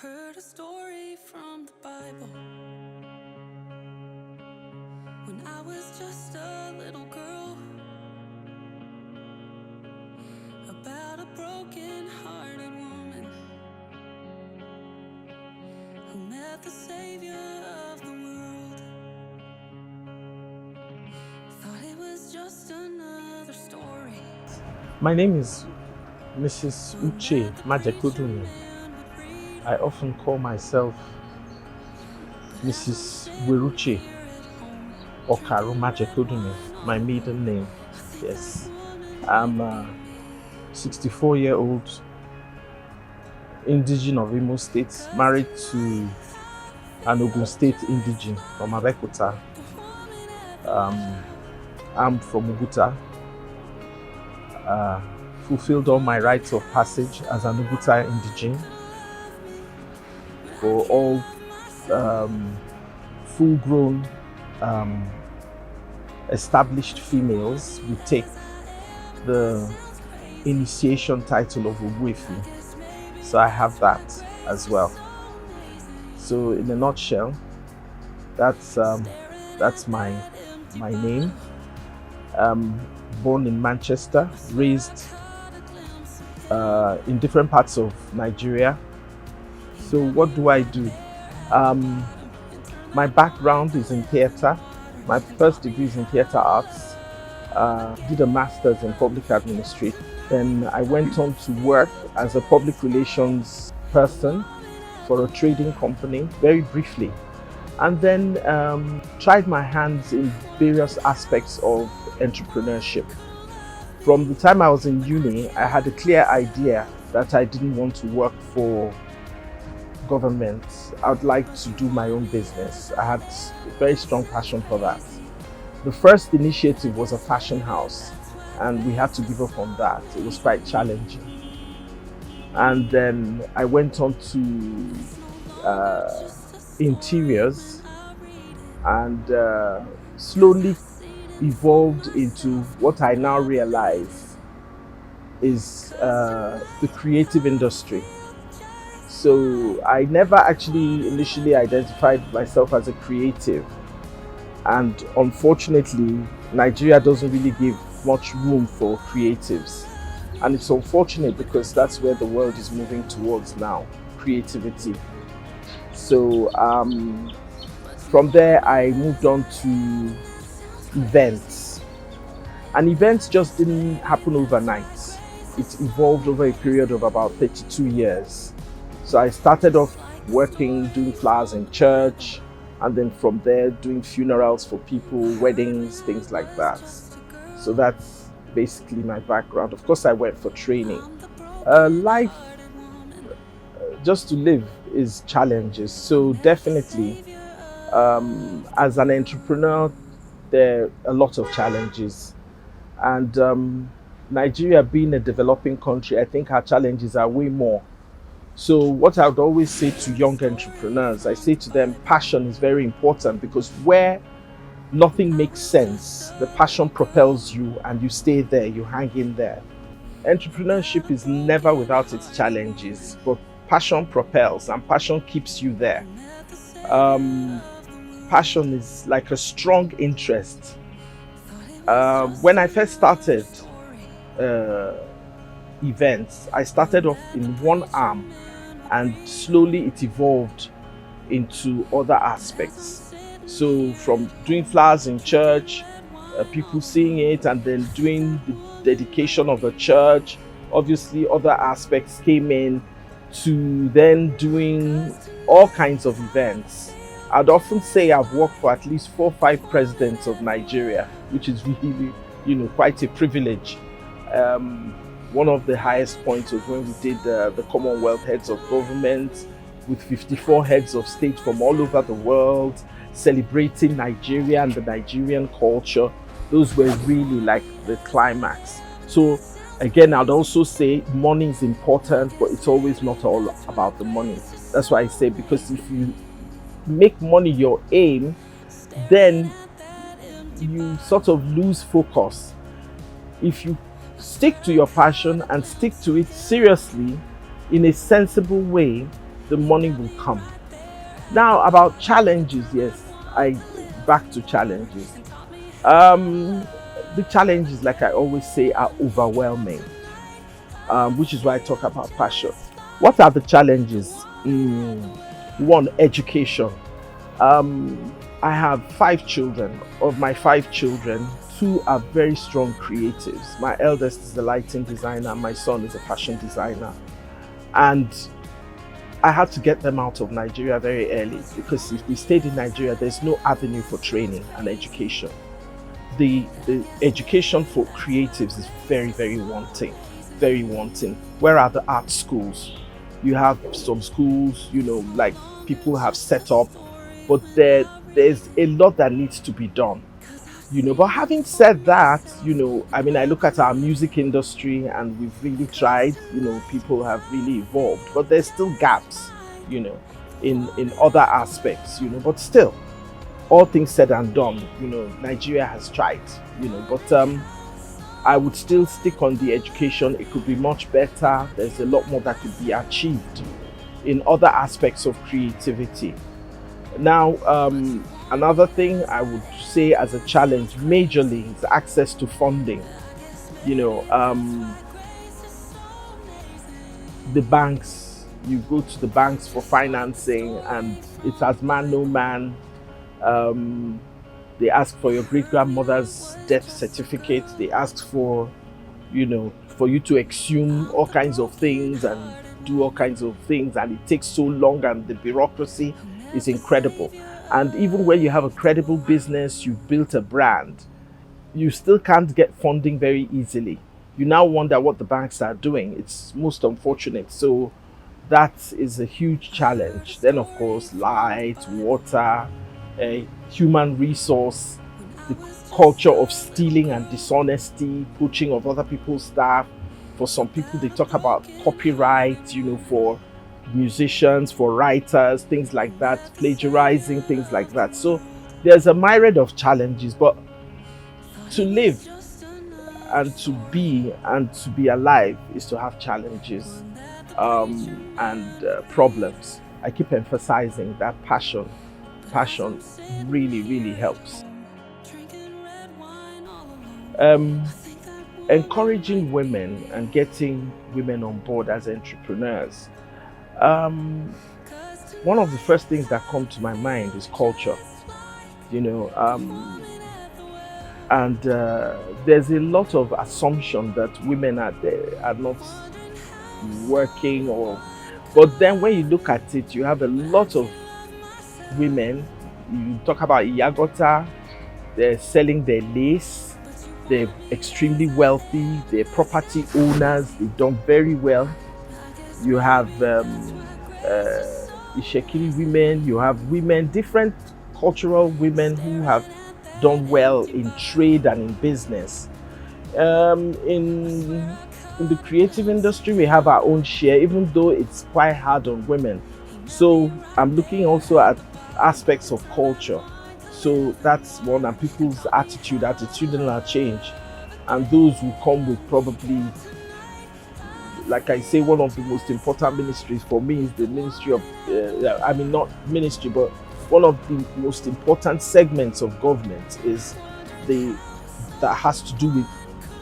heard a story from the Bible when I was just a little girl about a broken-hearted woman who met the Savior of the world. Thought it was just another story. My name is Mrs. Uche Majekodunmi. I often call myself Mrs. Weruche Okaru Majekodunmi, my maiden name. Yes, I'm a 64-year-old indigene of Imo State, married to an Ogun State indigene from Majekodunmi. I'm from Oguta. Fulfilled all my rites of passage as an Oguta indigene. For all full-grown established females, we take the initiation title of Ogbuefi. So I have that as well. So in a nutshell, that's my name. Born in Manchester, raised in different parts of Nigeria. So what do I do? My background is in theatre. My first degree is in theatre arts. Did a master's in public administration. Then I went on to work as a public relations person for a trading company, very briefly. And then tried my hands in various aspects of entrepreneurship. From the time I was in uni, I had a clear idea that I didn't want to work for government. I would like to do my own business. I had a very strong passion for that. The first initiative was a fashion house, and we had to give up on that. It was quite challenging. And then I went on to interiors and slowly evolved into what I now realize is the creative industry. So I never actually initially identified myself as a creative, and unfortunately Nigeria doesn't really give much room for creatives, and it's unfortunate because that's where the world is moving towards now, creativity. So from there I moved on to events, and events just didn't happen overnight. It evolved over a period of about 32 years. So I started off working, doing flowers in church, and then from there doing funerals for people, weddings, things like that. So that's basically my background. Of course I went for training. Life, just to live, is challenges. So definitely as an entrepreneur, there are a lot of challenges, and Nigeria being a developing country, I think our challenges are way more. So what I would always say to young entrepreneurs, I say to them, passion is very important, because where nothing makes sense, the passion propels you and you stay there, you hang in there. Entrepreneurship is never without its challenges, but passion propels and passion keeps you there. Passion is like a strong interest. When I first started events, I started off in one arm, and slowly it evolved into other aspects. So from doing flowers in church, people seeing it, and then doing the dedication of the church, obviously other aspects came in, to then doing all kinds of events. I'd often say I've worked for at least 4 or 5 presidents of Nigeria, which is really, quite a privilege. One of the highest points was when we did the Commonwealth Heads of Government with 54 heads of state from all over the world, celebrating Nigeria and the Nigerian culture. Those were really like the climax. So again, I'd also say money is important, but it's always not all about the money. That's why I say, because if you make money your aim, then you sort of lose focus. If you stick to your passion and stick to it seriously in a sensible way, the money will come. Now about challenges, yes, I back to challenges. Um, the challenges, like I always say, are overwhelming, which is why I talk about passion. What are the challenges? One, education. I have 5 children. Of my 5 children, two are very strong creatives. My eldest is a lighting designer, my son is a fashion designer. And I had to get them out of Nigeria very early because if we stayed in Nigeria, there's no avenue for training and education. The education for creatives is very, very wanting, very wanting. Where are the art schools? You have some schools, like people have set up, but there's a lot that needs to be done. But having said that, I look at our music industry and we've really tried, people have really evolved, but there's still gaps, you know, in other aspects, but still, all things said and done, Nigeria has tried, but I would still stick on the education. It could be much better. There's a lot more that could be achieved in other aspects of creativity. Now, another thing I would say as a challenge majorly is access to funding. You know, the banks, you go to the banks for financing and it's as man, no man. They ask for your great grandmother's death certificate. They ask for, for you to exhume all kinds of things and do all kinds of things. And it takes so long and the bureaucracy is incredible. And even when you have a credible business, you've built a brand, you still can't get funding very easily. You now wonder what the banks are doing. It's most unfortunate. So that is a huge challenge. Then, of course, light, water, human resource, the culture of stealing and dishonesty, poaching of other people's staff. For some people, they talk about copyright, for musicians, for writers, things like that, plagiarizing, things like that. So there's a myriad of challenges, but to live and to be alive is to have challenges and problems. I keep emphasizing that passion really, really helps. Encouraging women and getting women on board as entrepreneurs. One of the first things that come to my mind is culture, and there's a lot of assumption that women are not working, but then when you look at it, you have a lot of women. You talk about Iyagota, they're selling their lace, they're extremely wealthy, they're property owners, they've done very well. You have Ishekiri women, you have women, different cultural women who have done well in trade and in business. In the creative industry, we have our own share, even though it's quite hard on women. So I'm looking also at aspects of culture. So that's one, and people's attitudinal change. And those who come with probably, like I say, one of the most important ministries for me is the ministry of, not ministry, but one of the most important segments of government is that has to do with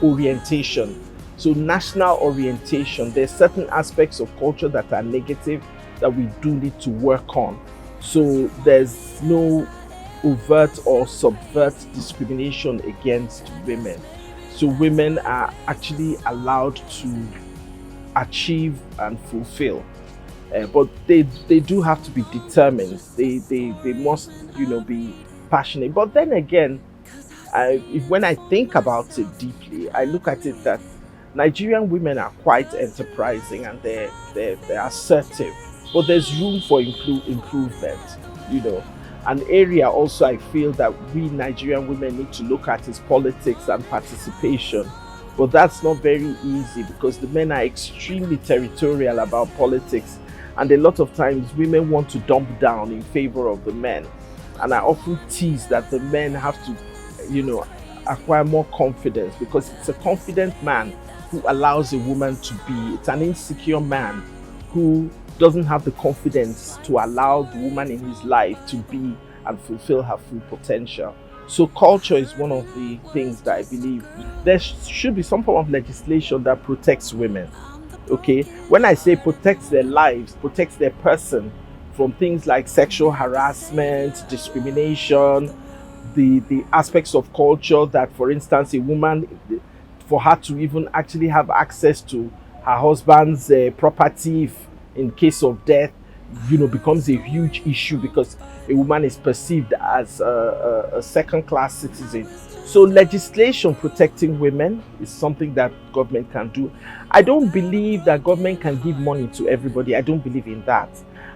orientation. So national orientation, there's certain aspects of culture that are negative that we do need to work on. So there's no overt or subvert discrimination against women. So women are actually allowed to achieve and fulfill. But they do have to be determined. They must, be passionate. But then again, when I think about it deeply, I look at it that Nigerian women are quite enterprising and they're assertive. But there's room for improvement, An area also I feel that we Nigerian women need to look at is politics and participation. But that's not very easy because the men are extremely territorial about politics. And a lot of times women want to dump down in favor of the men. And I often tease that the men have to, acquire more confidence, because it's a confident man who allows a woman to be. It's an insecure man who doesn't have the confidence to allow the woman in his life to be and fulfill her full potential. So culture is one of the things that I believe there should be some form of legislation that protects women. Okay, when I say protects their lives, protects their person from things like sexual harassment, discrimination, the aspects of culture that, for instance, a woman, for her to even actually have access to her husband's property if in case of death, becomes a huge issue because a woman is perceived as a second-class citizen. So legislation protecting women is something that government can do. I don't believe that government can give money to everybody. I don't believe in that.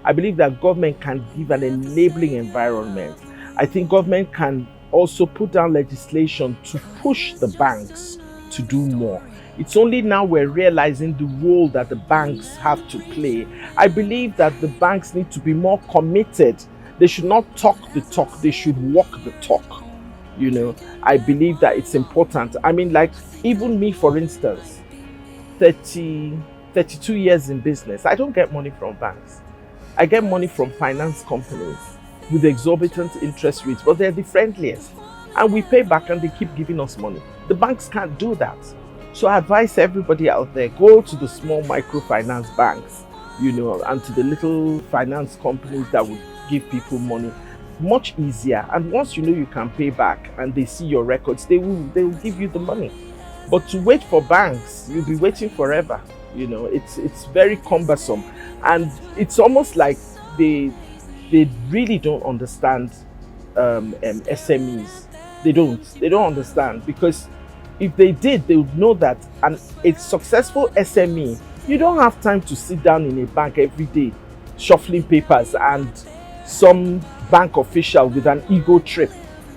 I believe that government can give an enabling environment. I think government can also put down legislation to push the banks to do more. It's only now we're realizing the role that the banks have to play. I believe that the banks need to be more committed. They should not talk the talk, they should walk the talk. I believe that it's important. I mean, like, even me, for instance, 32 years in business, I don't get money from banks. I get money from finance companies with exorbitant interest rates, but they're the friendliest. And we pay back and they keep giving us money. The banks can't do that. So I advise everybody out there, go to the small microfinance banks, and to the little finance companies that would give people money. Much easier. And once you can pay back and they see your records, they will give you the money. But to wait for banks, you'll be waiting forever. It's very cumbersome. And it's almost like they really don't understand SMEs. They don't understand, because if they did, they would know that a successful SME, you don't have time to sit down in a bank every day shuffling papers, and some bank official with an ego trip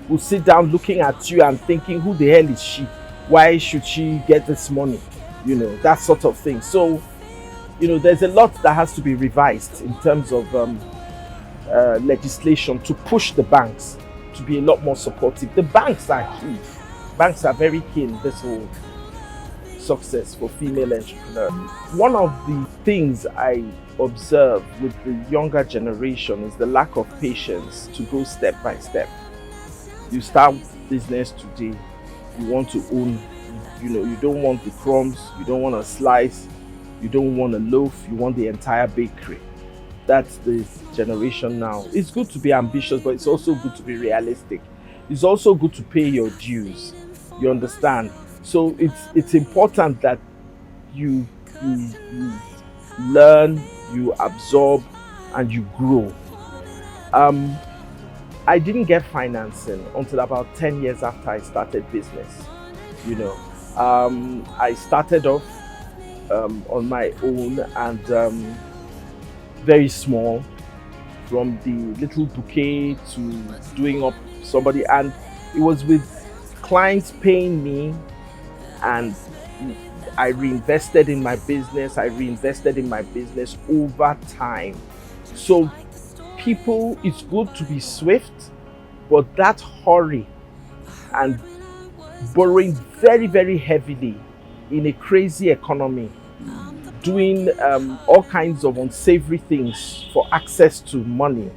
will sit down looking at you and thinking, who the hell is she? Why should she get this money? That sort of thing. So, there's a lot that has to be revised in terms of legislation to push the banks to be a lot more supportive. The banks are key. Banks are very key in this whole success for female entrepreneurs. One of the things I observe with the younger generation is the lack of patience to go step by step. You start business today, you want to own, you don't want the crumbs, you don't want a slice, you don't want a loaf, you want the entire bakery. That's the generation now. It's good to be ambitious, but it's also good to be realistic. It's also good to pay your dues. You understand? So it's important that you learn, you absorb, and you grow. I didn't get financing until about 10 years after I started business. I started off on my own, and very small, from the little bouquet to doing up somebody, and it was with clients paying me, and I reinvested in my business over time. So people, it's good to be swift, but that hurry and borrowing very, very heavily in a crazy economy, doing all kinds of unsavory things for access to money,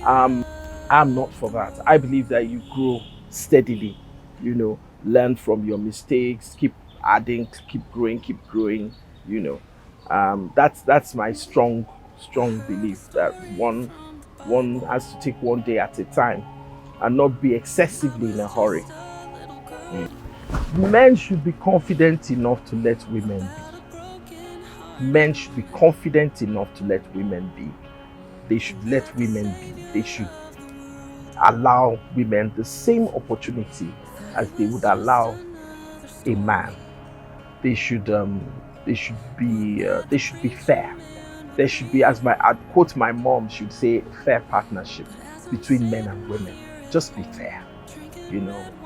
I'm not for that. I believe that you grow steadily, learn from your mistakes, keep adding, keep growing, that's my strong belief, that one has to take one day at a time and not be excessively in a hurry. Men should be confident enough to let women be. Men should be confident enough to let women be. They should let women be. They should allow women the same opportunity as they would allow a man. They should be fair. There should be, I'd quote my mom, should say, fair partnership between men and women. Just be fair,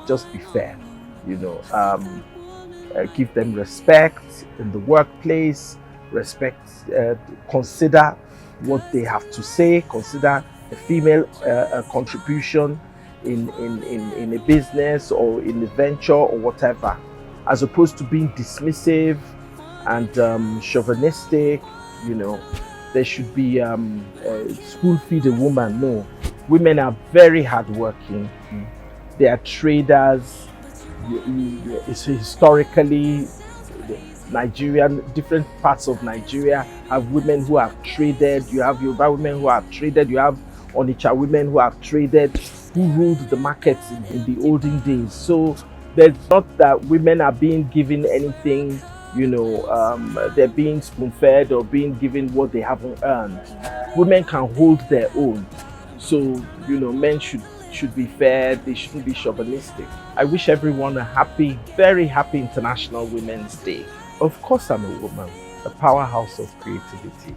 just be fair, give them respect in the workplace, consider what they have to say, consider a female contribution in a business or in a venture or whatever, as opposed to being dismissive and chauvinistic you know, there should be school feed a woman. No, women are very hardworking. They are traders. It's historically Nigerian, different parts of Nigeria have women who have traded. You have Yoruba women who have traded. You have Onitsha women who have traded, who ruled the markets in the olden days. So there's not that women are being given anything, they're being spoon-fed or being given what they haven't earned. Women can hold their own. So, men should be fair. They shouldn't be chauvinistic. I wish everyone a happy, very happy International Women's Day. Of course, I'm a woman, a powerhouse of creativity.